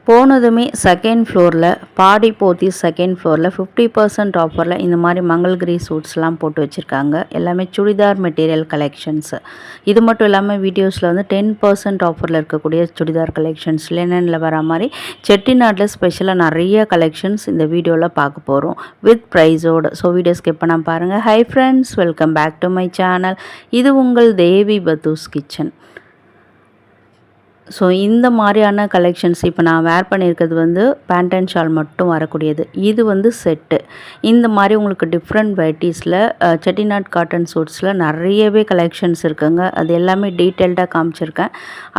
போனதுமே செகண்ட் ஃப்ளோரில் பாடி போத்தி செகண்ட் ஃப்ளோரில் 50% ஆஃபரில் இந்த மாதிரி மங்கள்கிரி சூட்ஸ்லாம் போட்டு வச்சுருக்காங்க. எல்லாமே சுடிதார் மெட்டீரியல் கலெக்ஷன்ஸு. இது மட்டும் இல்லாமல் வீடியோஸில் வந்து 10% ஆஃபரில் இருக்கக்கூடிய சுடிதார் கலெக்ஷன்ஸ் லினனில் வர மாதிரி செட்டிநாட்டில் ஸ்பெஷலாக நிறைய கலெக்ஷன்ஸ் இந்த வீடியோவில் பார்க்க போகிறோம் வித் ப்ரைஸோடு. ஸோ வீடியோ ஸ்கிப் பண்ணாமல் பாருங்கள். Hi friends, welcome back to my channel. இது உங்கள் தேவி பத்தூஸ் கிச்சன். ஸோ இந்த மாதிரியான கலெக்ஷன்ஸ் இப்போ நான் வேர் பண்ணியிருக்கிறது வந்து பேண்ட் அண்ட் ஷால் மட்டும் வரக்கூடியது. இது வந்து செட்டு. இந்த மாதிரி உங்களுக்கு டிஃப்ரெண்ட் வெரைட்டிஸில் செட்டிநாட் காட்டன் சூட்ஸில் நிறையவே கலெக்ஷன்ஸ் இருக்குங்க. அது எல்லாமே டீட்டெயில்டாக காமிச்சிருக்கேன்.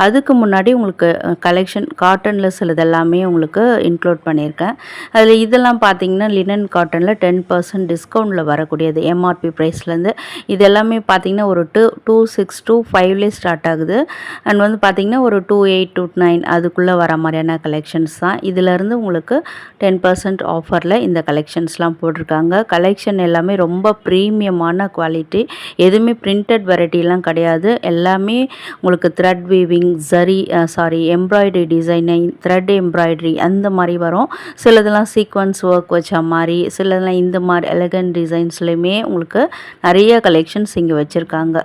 அதுக்கு முன்னாடி உங்களுக்கு கலெக்ஷன் காட்டனில் சிலது எல்லாமே உங்களுக்கு இன்க்ளூட் பண்ணியிருக்கேன். அதில் இதெல்லாம் பார்த்தீங்கன்னா லினன் காட்டனில் 10% டிஸ்கவுண்டில் வரக்கூடியது எம்ஆர்பி ப்ரைஸ்லேருந்து. இது எல்லாமே பார்த்தீங்கன்னா ஒரு 2625 ஸ்டார்ட் ஆகுது. அண்ட் வந்து பார்த்தீங்கன்னா ஒரு 28 to 9 அதுக்குள்ளே வர மாதிரியான கலெக்ஷன்ஸ் தான். இதிலேருந்து உங்களுக்கு 10% ஆஃபரில் இந்த கலெக்ஷன்ஸ்லாம் போட்டிருக்காங்க. கலெக்ஷன் எல்லாமே ரொம்ப ப்ரீமியமான குவாலிட்டி. எதுவுமே பிரிண்டட் வெரைட்டிலாம் கிடையாது. எல்லாமே உங்களுக்கு thread weaving, embroidery designing, thread embroidery அந்த மாதிரி வரும். சிலதெல்லாம் சீக்வன்ஸ் ஒர்க் வச்ச மாதிரி, சிலதெல்லாம் இந்த மாதிரி எலகன்ட் டிசைன்ஸ்லையுமே உங்களுக்கு நிறைய கலெக்ஷன்ஸ் இங்கே வச்சுருக்காங்க.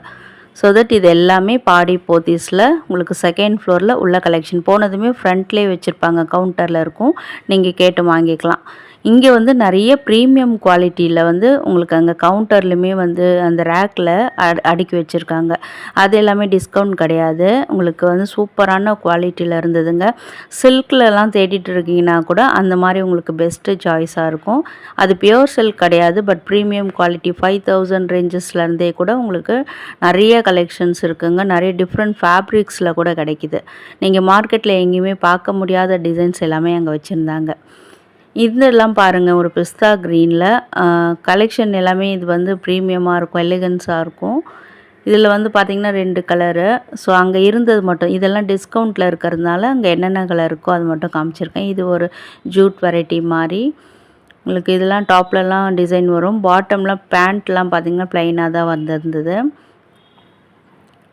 ஸோ தட் இது எல்லாமே பாடி போத்தீஸில் உங்களுக்கு செகண்ட் ஃப்ளோரில் உள்ள கலெக்ஷன். போனதுமே ஃப்ரண்ட்லேயே வச்சுருப்பாங்க, கவுண்டரில் இருக்கும், நீங்கள் கேட்டு வாங்கிக்கலாம். இங்கே வந்து நிறைய ப்ரீமியம் குவாலிட்டியில் வந்து உங்களுக்கு அங்கே கவுண்டர்லையுமே வந்து அந்த ரேக்கில் அடுக்கி வச்சுருக்காங்க. அது எல்லாமே டிஸ்கவுண்ட் கிடையாது. உங்களுக்கு வந்து சூப்பரான குவாலிட்டியில் இருந்ததுங்க. சில்க்லலாம் தேடிட்டு இருக்கீங்கன்னா கூட அந்த மாதிரி உங்களுக்கு பெஸ்ட்டு சாய்ஸாக இருக்கும். அது பியோர் சில்க் கிடையாது, பட் ப்ரீமியம் குவாலிட்டி 5000 ரேஞ்சஸ்லேருந்தே கூட உங்களுக்கு நிறைய கலெக்ஷன்ஸ் இருக்குங்க. நிறைய டிஃப்ரெண்ட் ஃபேப்ரிக்ஸில் கூட கிடைக்கிது. நீங்கள் மார்க்கெட்டில் எங்கேயுமே பார்க்க முடியாத டிசைன்ஸ் எல்லாமே அங்கே வச்சுருந்தாங்க. இதெல்லாம் பாருங்கள், ஒரு பிஸ்தா க்ரீனில் கலெக்ஷன் எல்லாமே இது வந்து ப்ரீமியமாக இருக்கும், எலிகன்ஸாக இருக்கும். இதில் வந்து பார்த்திங்கன்னா 2 கலரு. ஸோ அங்கே இருந்தது மட்டும், இதெல்லாம் டிஸ்கவுண்ட்டில் இருக்கிறதுனால அங்கே என்னென்ன கலர் இருக்கோ அது மட்டும் காமிச்சிருக்கேன். இது ஒரு ஜூட் வெரைட்டி மாதிரி உங்களுக்கு. இதெல்லாம் டாப்லலாம் டிசைன் வரும். பாட்டம்லாம் பேண்ட்லாம் பார்த்திங்கன்னா ப்ளைனாக தான் வந்திருந்தது.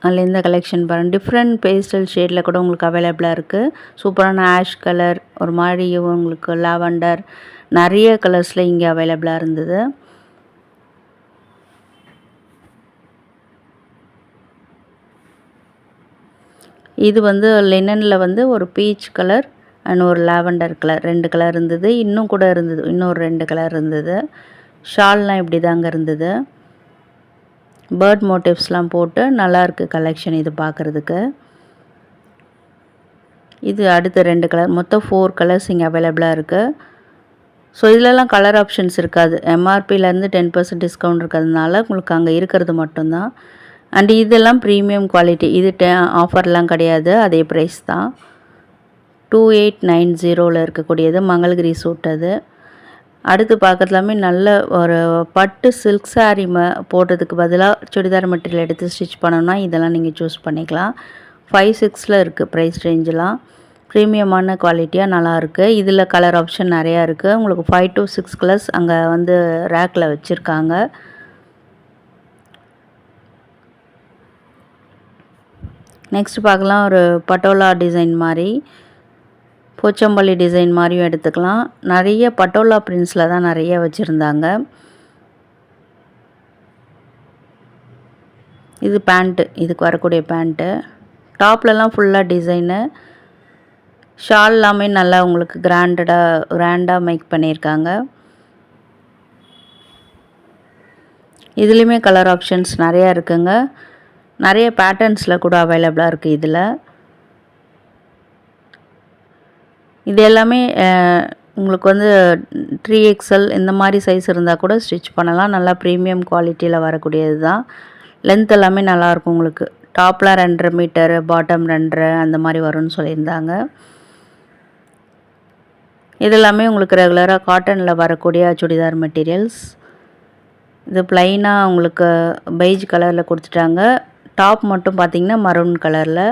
அதில் இந்த கலெக்ஷன் பாருங்கள், டிஃப்ரெண்ட் பேஸ்டல் ஷேடில் கூட உங்களுக்கு அவைலபிளாக இருக்குது. சூப்பரான ஆஷ் கலர், ஒரு மாதிரி உங்களுக்கு லாவெண்டர், நிறைய கலர்ஸில் இங்கே அவைலபிளாக இருந்தது. இது வந்து லினனில் வந்து ஒரு பீச் கலர் அண்ட் ஒரு லாவெண்டர் கலர், 2 கலர் இருந்தது. இன்னும் கூட இருந்தது, இன்னொரு 2 கலர் இருந்தது. ஷால்லாம் இப்படி தாங்க இருந்தது. பேர்ட் மோட்டிவ்ஸ்லாம் போட்டு நல்லாயிருக்கு கலெக்ஷன் இது பார்க்குறதுக்கு. இது அடுத்த 2 கலர், மொத்தம் 4 கலர்ஸ் இங்கே அவைலபிளாக இருக்குது. ஸோ இதிலலாம் கலர் ஆப்ஷன்ஸ் இருக்காது. எம்ஆர்பிலேருந்து 10% டிஸ்கவுண்ட் இருக்கிறதுனால உங்களுக்கு அங்கே இருக்கிறது மட்டும்தான். அண்ட் இதெல்லாம் ப்ரீமியம் குவாலிட்டி. இது ஆஃபர்லாம் கிடையாது, அதே ப்ரைஸ் தான். 2890 இருக்கக்கூடியது மங்கள்கிரி சூட். அது அடுத்து பார்க்கறதுலாமே நல்ல ஒரு பட்டு சில்க் சாரீ போடுறதுக்கு பதிலாக சுடிதார் மெட்டீரியல் எடுத்து ஸ்டிச் பண்ணோன்னா இதெல்லாம் நீங்கள் சூஸ் பண்ணிக்கலாம். 5-6 இருக்குது ப்ரைஸ் ரேஞ்செலாம். ப்ரீமியமான குவாலிட்டியாக நல்லாயிருக்கு. இதில் கலர் ஆப்ஷன் நிறையா இருக்குது. உங்களுக்கு 5 to 6 கலர்ஸ் அங்கே வந்து ரேக்கில் வச்சுருக்காங்க. நெக்ஸ்ட் பார்க்கலாம், ஒரு பட்டோலா டிசைன் மாதிரி, போச்சம்பள்ளி டிசைன் மாதிரியும் எடுத்துக்கலாம். நிறைய பட்டோலா பிரிண்ட்ஸில் தான் நிறைய வச்சுருந்தாங்க. இது பேண்ட்டு, இதுக்கு வரக்கூடிய பேண்ட்டு. டாப்லலாம் ஃபுல்லாக டிசைனு. ஷால் எல்லாமே நல்லா உங்களுக்கு கிராண்டாக மேக் பண்ணியிருக்காங்க. இதுலேயுமே கலர் ஆப்ஷன்ஸ் நிறையா இருக்குங்க. நிறைய பேட்டர்ன்ஸில் கூட அவைலபிளாக இருக்குது இதில். இது எல்லாமே உங்களுக்கு வந்து 3XL இந்த மாதிரி சைஸ் இருந்தால் கூட ஸ்டிச் பண்ணலாம். நல்லா ப்ரீமியம் குவாலிட்டியில் வரக்கூடியது தான். லென்த் எல்லாமே நல்லாயிருக்கும் உங்களுக்கு. டாப்பில் 2.5 மீட்டர், பாட்டம் 2.5 அந்த மாதிரி வரும்னு சொல்லியிருந்தாங்க. இதெல்லாமே உங்களுக்கு ரெகுலராக காட்டனில் வரக்கூடிய சுடிதார் மெட்டீரியல்ஸ். இது ப்ளைனாக உங்களுக்கு பெய்ஜ் கலரில் கொடுத்துட்டாங்க. டாப் மட்டும் பார்த்திங்கன்னா மரூன் கலரில்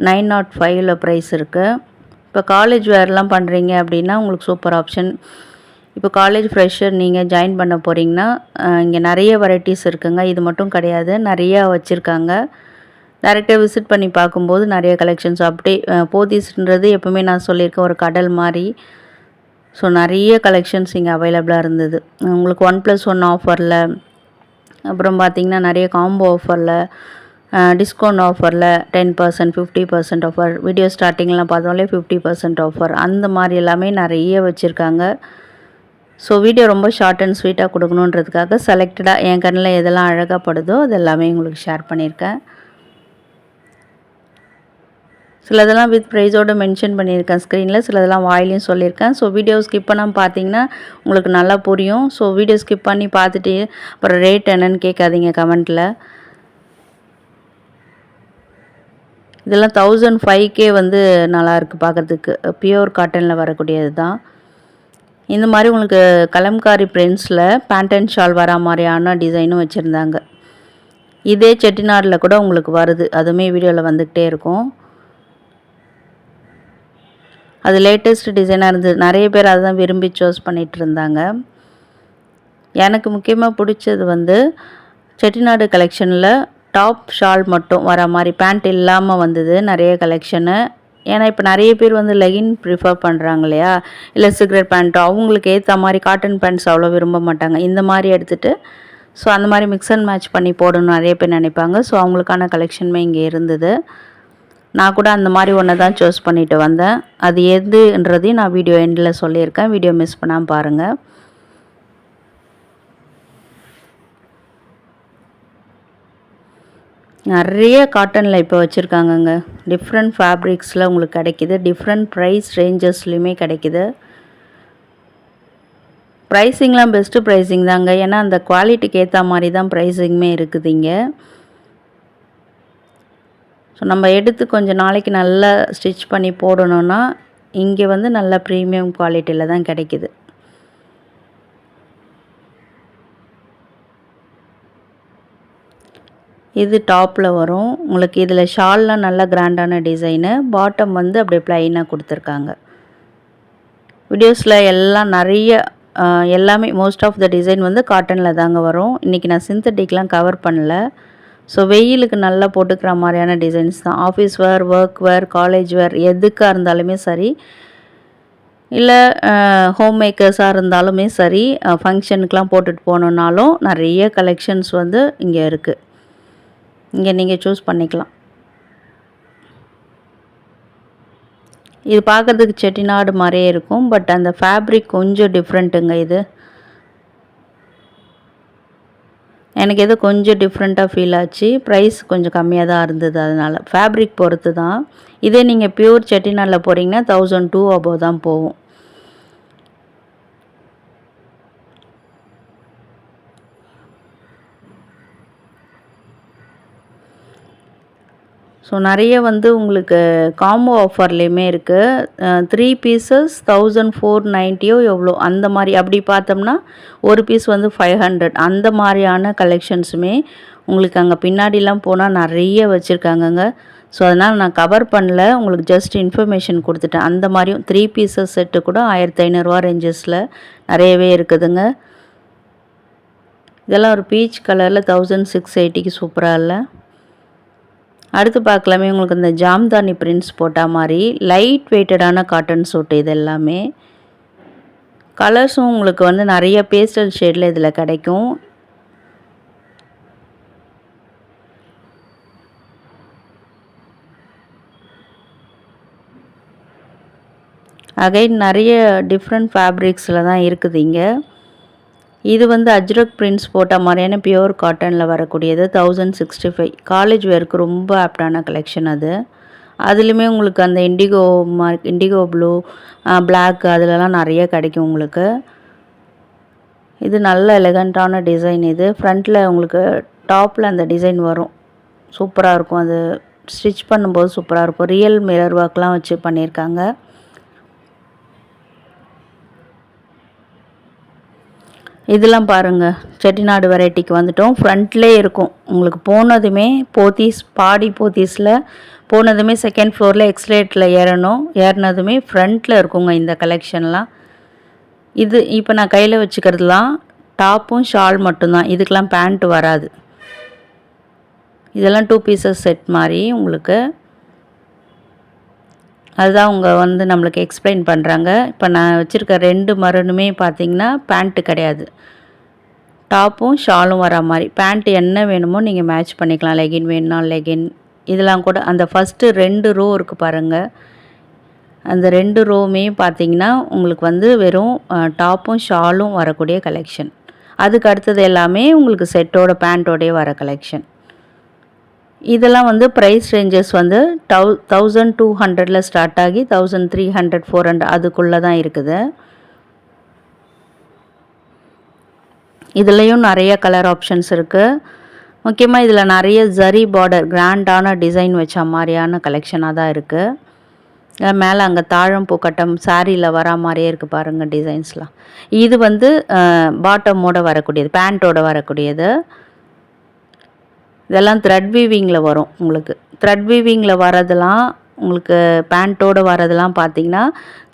905 ப்ரைஸ் இருக்குது. இப்போ காலேஜ் வேர்லாம் பண்ணுறீங்க அப்படின்னா உங்களுக்கு சூப்பர் ஆப்ஷன். இப்போ காலேஜ் ஃப்ரெஷர் நீங்கள் ஜாயின் பண்ண போகிறீங்கன்னா இங்கே நிறைய வெரைட்டிஸ் இருக்குங்க. இது மட்டும் கிடையாது, நிறையா வச்சுருக்காங்க. டைரெக்டாக விசிட் பண்ணி பார்க்கும்போது நிறைய கலெக்ஷன்ஸ் அப்படியே போத்தீஸ்ன்றது எப்போவுமே நான் சொல்லியிருக்கேன் ஒரு கடல் மாதிரி. ஸோ நிறைய கலெக்ஷன்ஸ் இங்கே அவைலபிளாக இருந்தது. உங்களுக்கு 1+1 ஆஃபரில், அப்புறம் பார்த்திங்கன்னா நிறைய காம்போ ஆஃபரில், டிஸ்கவுண்ட் ஆஃபரில் 10%, 50% ஆஃபர், வீடியோ ஸ்டார்டிங்லாம் பார்த்தோம்லே 50% ஆஃபர், அந்த மாதிரி எல்லாமே நிறைய வச்சுருக்காங்க. ஸோ வீடியோ ரொம்ப ஷார்ட் அண்ட் ஸ்வீட்டாக கொடுக்கணுன்றதுக்காக செலக்டடாக என் கண்ணில் எதெல்லாம் அழகாக படுதோ அது எல்லாமே உங்களுக்கு ஷேர் பண்ணியிருக்கேன். சிலதெல்லாம் வித் ப்ரைஸோடு மென்ஷன் பண்ணியிருக்கேன் ஸ்க்ரீனில், சிலதெல்லாம் வாயிலையும் சொல்லியிருக்கேன். ஸோ வீடியோ ஸ்கிப் பண்ணாமல் பார்த்தீங்கன்னா உங்களுக்கு நல்லா புரியும். ஸோ வீடியோ ஸ்கிப் பண்ணி பார்த்துட்டு அப்புறம் ரேட் என்னன்னு கேட்காதீங்க கமெண்ட்டில். இதெல்லாம் 1005K வந்து நல்லாயிருக்கு பார்க்குறதுக்கு, பியூர் காட்டனில் வரக்கூடியது தான். இந்த மாதிரி உங்களுக்கு கலம்காரி பிரிண்ட்ஸில் பேண்ட் அண்ட் ஷால் வரா மாதிரியான டிசைனும் வச்சுருந்தாங்க. இதே செட்டிநாடில் கூட உங்களுக்கு வருது, அதுவுமே வீடியோவில் வந்துக்கிட்டே இருக்கும். அது லேட்டஸ்ட் டிசைனாக இருந்தது, நிறைய பேர் அதை தான் விரும்பி சூஸ் பண்ணிகிட்டு இருந்தாங்க. எனக்கு முக்கியமாக பிடிச்சது வந்து செட்டிநாடு கலெக்ஷனில் டாப் ஷால் மட்டும் வர மாதிரி, பேண்ட் இல்லாமல் வந்தது நிறைய கலெக்ஷனு. ஏன்னா இப்போ நிறைய பேர் வந்து லெகின் ப்ரிஃபர் பண்ணுறாங்க இல்லையா, இல்லை சிகரெட் பேண்ட்டோ, அவங்களுக்கு ஏற்ற மாதிரி காட்டன் பேண்ட்ஸ் அவ்வளோ விரும்ப மாட்டாங்க. இந்த மாதிரி எடுத்துகிட்டு ஸோ அந்த மாதிரி மிக்ஸ் அண்ட் மேட்ச் பண்ணி போடணும் நிறைய பேர் நினைப்பாங்க. ஸோ அவங்களுக்கான கலெக்ஷனுமே இங்கே இருந்தது. நான் கூட அந்த மாதிரி ஒன்று தான் சூஸ் பண்ணிவிட்டு வந்தேன். அது எதுன்றதையும் நான் வீடியோ எண்டில் சொல்லியிருக்கேன், வீடியோ மிஸ் பண்ணாமல் பாருங்கள். நிறைய காட்டனில் இப்போ வச்சுருக்காங்கங்க, டிஃப்ரெண்ட் ஃபேப்ரிக்ஸில் உங்களுக்கு கிடைக்கிது, டிஃப்ரெண்ட் ப்ரைஸ் ரேஞ்சஸ்லேயுமே கிடைக்கிது. ப்ரைஸிங்லாம் பெஸ்ட்டு ப்ரைஸிங் தாங்க, ஏன்னா அந்த குவாலிட்டிக்கு ஏற்ற மாதிரி தான் ப்ரைஸிங்குமே இருக்குது இங்கே. ஸோ நம்ம எடுத்து கொஞ்சம் நாளைக்கு நல்லா ஸ்டிச் பண்ணி போடணுன்னா இங்கே வந்து நல்ல ப்ரீமியம் குவாலிட்டியில் தான் கிடைக்கிது. இது டாப்பில் வரும் உங்களுக்கு. இதில் ஷால்லாம் நல்ல கிராண்டான டிசைனு, பாட்டம் வந்து அப்படியே ப்ளைனாக கொடுத்துருக்காங்க. வீடியோஸில் எல்லாம் நிறைய எல்லாமே மோஸ்ட் ஆஃப் த டிசைன் வந்து காட்டனில் தாங்க வரும். இன்றைக்கி நான் சிந்தட்டிக்லாம் கவர் பண்ணல. ஸோ வெயிலுக்கு நல்லா போட்டுக்கிற மாதிரியான டிசைன்ஸ் தான். ஆஃபீஸ் வேர், ஒர்க் வேர், காலேஜ் வேர் எதுக்காக இருந்தாலுமே சரி, இல்லை ஹோம் மேக்கர்ஸாக இருந்தாலுமே சரி, ஃபங்க்ஷனுக்கெலாம் போட்டுட்டு போகணுன்னாலும் நிறைய கலெக்ஷன்ஸ் வந்து இங்கே இருக்குது. இங்கே நீங்கள் சூஸ் பண்ணிக்கலாம். இது பார்க்குறதுக்கு செட்டிநாடு மாதிரியே இருக்கும், பட் அந்த ஃபேப்ரிக் கொஞ்சம் டிஃப்ரெண்ட்டுங்க. இது எனக்கு எதோ கொஞ்சம் டிஃப்ரெண்ட்டாக ஃபீல் ஆச்சு. ப்ரைஸ் கொஞ்சம் கம்மியாக தான் இருந்தது, அதனால் ஃபேப்ரிக் பொறுத்து தான். இதே நீங்கள் பியூர் செட்டிநாடில் போகிறீங்கன்னா 1002 அபோவ் தான் போகும். ஸோ நிறைய வந்து உங்களுக்கு காம்போ ஆஃபர்லேயுமே இருக்குது. 3 பீசஸ் 1490 எவ்வளோ அந்த மாதிரி. அப்படி பார்த்தோம்னா ஒரு பீஸ் வந்து 500, அந்த மாதிரியான கலெக்ஷன்ஸுமே உங்களுக்கு அங்கே பின்னாடிலாம் போனால் நிறைய வச்சுருக்காங்கங்க. ஸோ அதனால் நான் கவர் பண்ணல, உங்களுக்கு ஜஸ்ட் இன்ஃபர்மேஷன் கொடுத்துட்டேன். அந்த மாதிரியும் 3 பீசஸ் செட்டு கூட 1500 ரேஞ்சஸில் நிறையவே இருக்குதுங்க. இதெல்லாம் ஒரு பீச் கலரில் 1680க்கு சூப்பராக இல்லை? அடுத்து பார்க்கலாமே, உங்களுக்கு இந்த ஜாம்தானி பிரிண்ட்ஸ் போட்டால் மாதிரி லைட் வெயிட்டடான காட்டன் சூட்டு. இது எல்லாமே கலர்ஸும் உங்களுக்கு வந்து நிறைய பேஸ்டல் ஷேடில் இதில் கிடைக்கும். அகைன் நிறைய டிஃப்ரெண்ட் ஃபேப்ரிக்ஸில் தான் இருக்குது இங்கே. இது வந்து அஜ்ரக் பிரிண்ட்ஸ் போட்ட மாதிரியான பியூர் காட்டனில் வரக்கூடியது 1065. காலேஜ் வேருக்கு ரொம்ப ஆப்டான கலெக்ஷன் அது. அதுலேயுமே உங்களுக்கு அந்த இண்டிகோ ப்ளூ, பிளாக் அதிலலாம் நிறைய கிடைக்கும் உங்களுக்கு. இது நல்ல எலகண்ட்டான டிசைன். இது ஃப்ரண்ட்டில் உங்களுக்கு டாப்பில் அந்த டிசைன் வரும், சூப்பராக இருக்கும். அது ஸ்டிச் பண்ணும்போது சூப்பராக இருக்கும். ரியல் மிரர் ஒர்க்லாம் வச்சு பண்ணியிருக்காங்க. இதெல்லாம் பாருங்கள், செட்டிநாடு வெரைட்டிக்கு வந்துட்டோம். ஃப்ரண்ட்லேயே இருக்கும் உங்களுக்கு. போனதுமே பாடி போத்தீஸில் போனதுமே செகண்ட் ஃப்ளோரில் எக்ஸ்லேட்டில் ஏறினதுமே ஃப்ரண்ட்டில் இருக்குங்க இந்த கலெக்ஷன்லாம். இது இப்போ நான் கையில் வச்சுக்கிறதுலாம் டாப்பும் ஷால் மட்டும்தான், இதுக்கெலாம் பேண்ட் வராது. இதெல்லாம் 2 பீசஸ் செட் மாதிரி உங்களுக்கு. அதுதான் அவங்க வந்து நம்மளுக்கு எக்ஸ்பிளைன் பண்ணுறாங்க. இப்போ நான் வச்சுருக்க 2 மருனுமே பார்த்தீங்கன்னா பேண்ட்டு கிடையாது, டாப்பும் ஷாலும் வரா மாதிரி. பேண்ட் என்ன வேணுமோ நீங்கள் மேட்ச் பண்ணிக்கலாம். லெகின் வேணும்னா லெகின், இதெல்லாம் கூட அந்த ஃபஸ்ட்டு 2 ரோ இருக்குது பாருங்கள், அந்த 2 ரோவுமே பார்த்தீங்கன்னா உங்களுக்கு வந்து வெறும் டாப்பும் ஷாலும் வரக்கூடிய கலெக்ஷன். அதுக்கு அடுத்தது எல்லாமே உங்களுக்கு செட்டோட பேண்ட்டோடைய வர கலெக்ஷன். இதெல்லாம் வந்து ப்ரைஸ் ரேஞ்சஸ் வந்து 1200ல் ஸ்டார்ட் ஆகி 1300 400 அதுக்குள்ளே தான் இருக்குது. இதுலேயும் நிறைய கலர் ஆப்ஷன்ஸ் இருக்குது. முக்கியமாக இதில் நிறைய ஜரி பார்டர் கிராண்டான டிசைன் வச்ச மாதிரியான கலெக்ஷனாக தான் இருக்குது. மேலே அங்கே தாழம்பூ கட்டம் சாரியில் வரா மாதிரியே இருக்குது பாருங்கள் டிசைன்ஸ்லாம். இது வந்து பாட்டமோட வரக்கூடியது, பேண்ட்டோட வரக்கூடியது. இதெல்லாம் த்ரெட் வீவிங்கில் வரும் உங்களுக்கு. த்ரெட் வீவிங்கில் வரதெல்லாம் உங்களுக்கு பேண்ட்டோடு வரதெல்லாம் பார்த்திங்கன்னா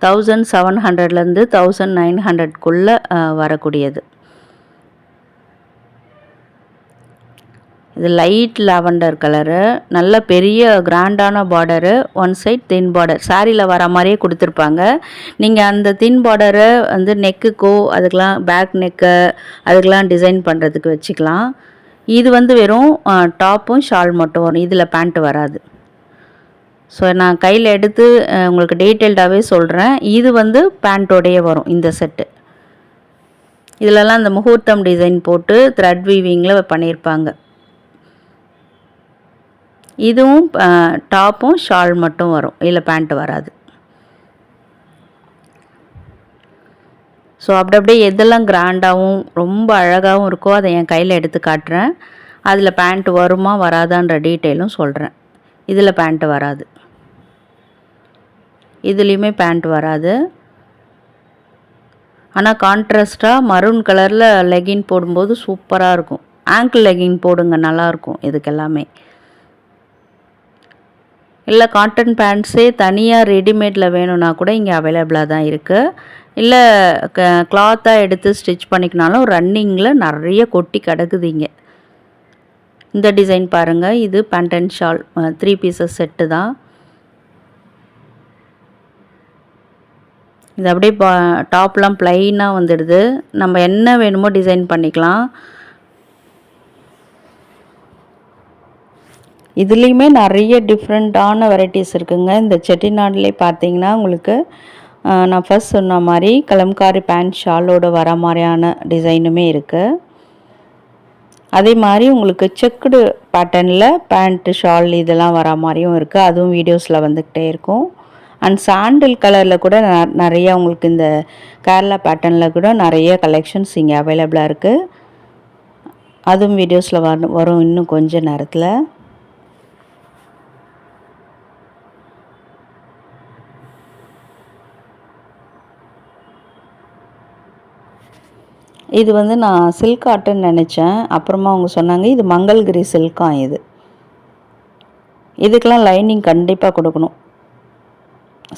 1700லேருந்து 1900க்குள்ளே வரக்கூடியது. இது லைட் லாவெண்டர் கலரு, நல்ல பெரிய கிராண்டான பார்டரு, ஒன் சைட் தின் பார்டர் சாரியில் வர மாதிரியே கொடுத்துருப்பாங்க. நீங்கள் அந்த தின் பார்டரை வந்து நெக்குக்கோ அதுக்கெலாம் பேக் நெக்கு அதுக்கெலாம் டிசைன் பண்ணுறதுக்கு வச்சுக்கலாம். இது வந்து வெறும் டாப்பும் ஷால் மட்டும் வரும், இதில் பேண்ட்டு வராது. ஸோ நான் கையில் எடுத்து உங்களுக்கு டீட்டெயில்டாகவே சொல்கிறேன். இது வந்து பேண்ட்டோடையே வரும் இந்த செட்டு. இதிலலாம் இந்த முகூர்த்தம் டிசைன் போட்டு த்ரெட் வீவிங்கில் பண்ணியிருப்பாங்க. இதுவும் டாப்பும் ஷால் மட்டும் வரும், இதில் பேண்ட்டு வராது. ஸோ அப்படியே எதெல்லாம் கிராண்டாகவும் ரொம்ப அழகாகவும் இருக்கோ அதை என் கையில் எடுத்து காட்டுறேன். அதில் பேண்ட்டு வருமா வராதான்ற டீட்டெயிலும் சொல்கிறேன். இதில் பேண்ட்டு வராது, இதுலேயுமே பேண்ட் வராது. ஆனால் கான்ட்ராஸ்ட்டாக மரூன் கலரில் லெகின் போடும்போது சூப்பராக இருக்கும். ஆங்கிள் லெகின் போடுங்க, நல்லாயிருக்கும் இதுக்கெல்லாமே. இல்லை காட்டன் பேண்ட்ஸே தனியாக ரெடிமேடில் வேணும்னா கூட இங்கே அவைலபிளாக தான் இருக்குது. இல்லை கிளாத்தாக எடுத்து ஸ்டிச் பண்ணிக்கினாலும் ரன்னிங்கில் நிறைய கொட்டி கிடக்குது இங்கே. இந்த டிசைன் பாருங்கள், இது pant and shawl 3 pieces set தான். இது அப்படியே டாப்லாம் ப்ளைனாக வந்துடுது, நம்ம என்ன வேணுமோ டிசைன் பண்ணிக்கலாம். இதுலேயுமே நிறைய டிஃப்ரெண்ட்டான வெரைட்டிஸ் இருக்குதுங்க. இந்த செட்டிநாடுலேயே பார்த்தீங்கன்னா உங்களுக்கு நான் ஃபர்ஸ்ட் சொன்ன மாதிரி கலம்காரி பேண்ட் ஷாலோடு வர மாதிரியான டிசைனுமே இருக்குது. அதே மாதிரி உங்களுக்கு செக்குடு பேட்டர்னில் பேண்ட்டு ஷால் இதெல்லாம் வர மாதிரியும் இருக்குது, அதுவும் வீடியோஸில் வந்துக்கிட்டே இருக்கும். அண்ட் சாண்டில் கலரில் கூட நிறையா உங்களுக்கு இந்த கேரளா பேட்டர்னில் கூட நிறைய கலெக்ஷன்ஸ் இங்கே அவைலபிளாக இருக்குது. அதுவும் வீடியோஸில் வரும் இன்னும் கொஞ்ச நேரத்தில். இது வந்து நான் சில்க் காட்டன் நினச்சேன், அப்புறமா அவங்க சொன்னாங்க இது மங்கள்கிரி சில்கான். இதுக்கெலாம் லைனிங் கண்டிப்பாக கொடுக்கணும்.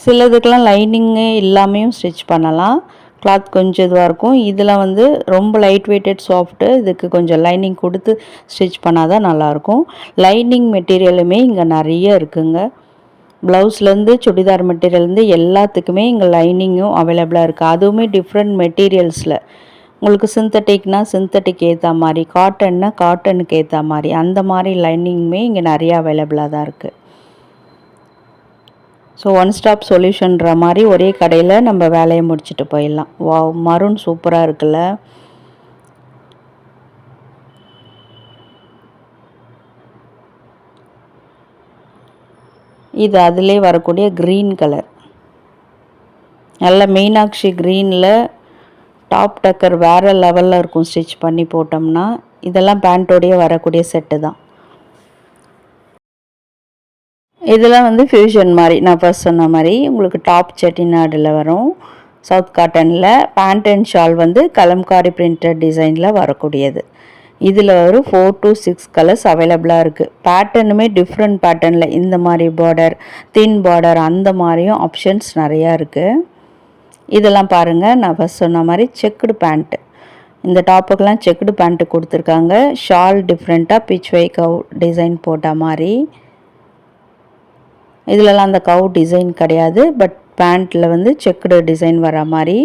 சிலதுக்கெலாம் லைனிங்கே இல்லாமையும் ஸ்டிச் பண்ணலாம், கிளாத் கொஞ்சம் இதுவாக இருக்கும். இதில் வந்து ரொம்ப லைட் வெயிட்டட் சாஃப்ட்டு, இதுக்கு கொஞ்சம் லைனிங் கொடுத்து ஸ்டிச் பண்ணால் தான் நல்லாயிருக்கும். லைனிங் மெட்டீரியலுமே இங்கே நிறைய இருக்குங்க. ப்ளவுஸ்லேருந்து சுடிதார் மெட்டீரியல்லேருந்து எல்லாத்துக்குமே இங்கே லைனிங்கும் அவைலபிளாக இருக்குது. அதுவுமே டிஃப்ரெண்ட் மெட்டீரியல்ஸில். உங்களுக்கு சிந்தட்டிக்னால் சிந்தட்டிக் ஏற்ற மாதிரி, காட்டன்னா காட்டனுக்கு ஏற்ற மாதிரி, அந்த மாதிரி லைனிங்குமே இங்கே நிறையா அவைலபிளாக தான் இருக்குது. ஸோ ஒன் ஸ்டாப் சொல்யூஷன்ற மாதிரி ஒரே கடையில் நம்ம வேலையை முடிச்சுட்டு போயிடலாம். வாவ், மரூன் சூப்பராக இருக்குல்ல. இது அதிலே வரக்கூடிய க்ரீன் கலர், நல்ல மீனாட்சி க்ரீனில் டாப் டக்கர் வேறு லெவலில் இருக்கும் ஸ்டிச் பண்ணி போட்டோம்னா. இதெல்லாம் பேண்ட்டோடையே வரக்கூடிய செட்டு தான். இதெல்லாம் வந்து ஃபியூஷன் மாதிரி நான் ஃபர்ஸ்ட் சொன்ன மாதிரி உங்களுக்கு டாப் செட்டிநாடில் வரும், சவுத் காட்டனில். பேண்ட் அண்ட் ஷால் வந்து கலம்காரி பிரிண்டட் டிசைனில் வரக்கூடியது. இதில் ஒரு 4 to 6 கலர்ஸ் அவைலபிளாக இருக்குது. பேட்டர்னுமே டிஃப்ரெண்ட் பேட்டர்னில், இந்த மாதிரி பார்டர், தின் பார்டர், அந்த மாதிரியும் ஆப்ஷன்ஸ் நிறையா இருக்குது. இதெல்லாம் பாருங்கள், நான் ஃபஸ்ட் சொன்ன மாதிரி செக்குடு பேண்ட்டு, இந்த டாப்புக்கெலாம் செக்குடு பேண்ட்டு கொடுத்துருக்காங்க. ஷால் டிஃப்ரெண்ட்டாக பிச்வை கவ் டிசைன் போட்ட மாதிரி. இதிலலாம் அந்த கவ் டிசைன் கிடையாது, பட் பேண்ட்டில் வந்து செக்குடு டிசைன் வர மாதிரி.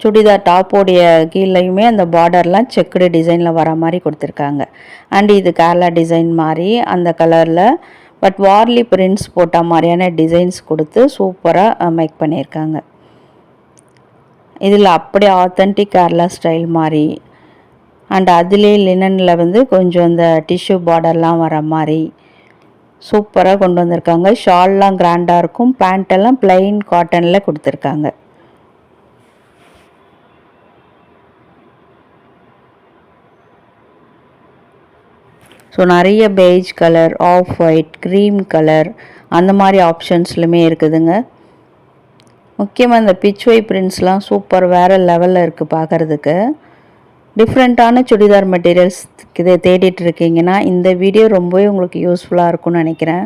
சுடிதார் டாப்போடைய கீழேயுமே அந்த பார்டர்லாம் செக்குடு டிசைனில் வர மாதிரி கொடுத்துருக்காங்க. அண்ட் இது கேரளா டிசைன் மாதிரி அந்த கலரில், பட் வார்லி பிரிண்ட்ஸ் போட்ட மாதிரியான டிசைன்ஸ் கொடுத்து சூப்பராக மேக் பண்ணியிருக்காங்க. இதில் அப்படியே ஆத்தென்டிக் கேரளா ஸ்டைல் மாதிரி. அண்ட் அதிலே லினனில் வந்து கொஞ்சம் இந்த டிஷ்யூ பார்டர்லாம் வர மாதிரி சூப்பராக கொண்டு வந்திருக்காங்க. ஷால்லாம் கிராண்டாக இருக்கும். பேண்ட்டெல்லாம் பிளைன் காட்டனில் கொடுத்துருக்காங்க. ஸோ நிறைய beige colour, off white, cream colour அந்த மாதிரி ஆப்ஷன்ஸ்லுமே இருக்குதுங்க. முக்கியமாக இந்த பிச்வை பிரிண்ட்ஸ்லாம் சூப்பர் வேறு லெவலில் இருக்குது பார்க்குறதுக்கு. டிஃப்ரெண்ட்டான சுடிதார் மெட்டீரியல்ஸ் இதை தேடிட்டு இருக்கீங்கன்னா இந்த வீடியோ ரொம்பவே உங்களுக்கு யூஸ்ஃபுல்லாக இருக்கும்னு நினைக்கிறேன்.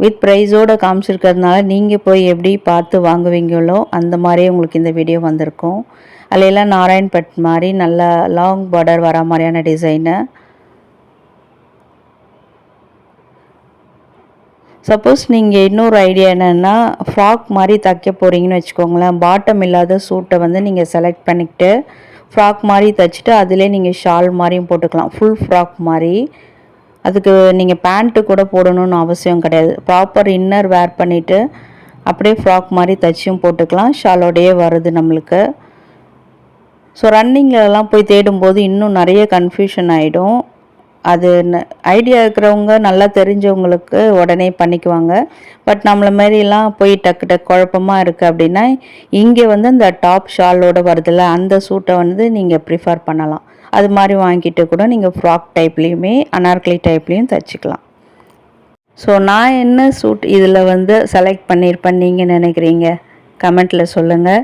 வித் ப்ரைஸோடு காமிச்சிருக்கிறதுனால நீங்கள் போய் எப்படி பார்த்து வாங்குவீங்களோ அந்த மாதிரியே உங்களுக்கு இந்த வீடியோ வந்திருக்கும். அதிலெல்லாம் நாராயண்பட் மாதிரி நல்லா லாங் பார்டர் வர மாதிரியான டிசைனு. சப்போஸ் நீங்கள் இன்னொரு ஐடியா என்னென்னா ஃப்ராக் மாதிரி தைக்க போகிறீங்கன்னு வச்சுக்கோங்களேன். பாட்டம் இல்லாத சூட்டை வந்து நீங்கள் செலக்ட் பண்ணிக்கிட்டு ஃப்ராக் மாதிரி தைச்சிட்டு அதிலே நீங்கள் ஷால் மாதிரியும் போட்டுக்கலாம், ஃபுல் ஃப்ராக் மாதிரி. அதுக்கு நீங்கள் பேண்ட்டு கூட போடணும்னு அவசியம் கிடையாது. ப்ராப்பர் இன்னர் வேர் பண்ணிவிட்டு அப்படியே ஃப்ராக் மாதிரி தைச்சியும் போட்டுக்கலாம். ஷாலோடையே வருது நம்மளுக்கு. ஸோ ரன்னிங்லலாம் போய் தேடும்போது இன்னும் நிறைய கன்ஃபியூஷன் ஆகிடும். அது ஐடியா இருக்கிறவங்க நல்லா தெரிஞ்சவங்களுக்கு உடனே பண்ணிக்குவாங்க. பட் நம்மள மாதிரிலாம் போய் டக்கு டக்கு குழப்பமாக இருக்குது அப்படின்னா இங்கே வந்து அந்த டாப் ஷாலோடு வருதில்ல அந்த சூட்டை வந்து நீங்கள் ப்ரிஃபர் பண்ணலாம். அது மாதிரி வாங்கிட்டு கூட நீங்கள் ஃப்ராக் டைப்லேயுமே அனார்கலி டைப்லேயும் தைச்சிக்கலாம். ஸோ நான் என்ன சூட் இதில் வந்து செலக்ட் பண்ணியிருப்பேன் நீங்கள் நினைக்கிறீங்க? கமெண்ட்டில் சொல்லுங்கள்.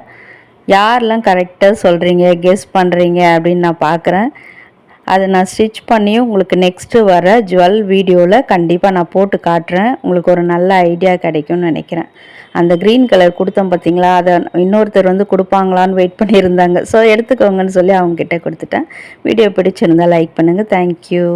யாரெல்லாம் கரெக்டாக சொல்கிறீங்க, கெஸ் பண்ணுறீங்க அப்படின்னு நான் பார்க்குறேன். அதை நான் ஸ்டிச் பண்ணி உங்களுக்கு நெக்ஸ்ட்டு வர ஜுவல் வீடியோவில் கண்டிப்பாக நான் போட்டு காட்டுறேன். உங்களுக்கு ஒரு நல்ல ஐடியா கிடைக்கும்னு நினைக்கிறேன். அந்த க்ரீன் கலர் கொடுத்தோம் பார்த்தீங்களா, அதை இன்னொருத்தர் வந்து கொடுப்பாங்களான்னு வெயிட் பண்ணியிருந்தாங்க. ஸோ எடுத்துக்கோங்கன்னு சொல்லி அவங்கக்கிட்ட கொடுத்துட்டேன். வீடியோ பிடிச்சிருந்தால் லைக் பண்ணுங்கள். தேங்க்யூ.